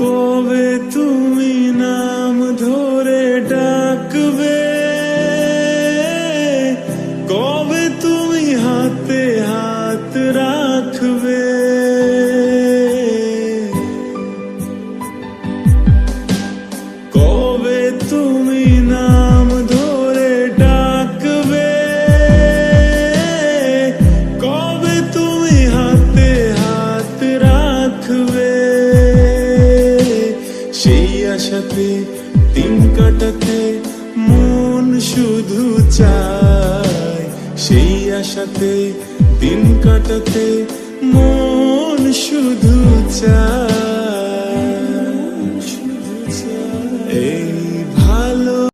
কবে তুমি নাম ধরে ডাকবে, কবে তুমি হাতে হাত রাখবে। কবে তুমি নাম ধরে ডাকবে, কবে তুমি হাতে হাত রাখবে। সেই আশাতে দিন কাটাতে মন শুধু চায়, সেই আশাতে দিন কাটাতে মন শুধু চায়।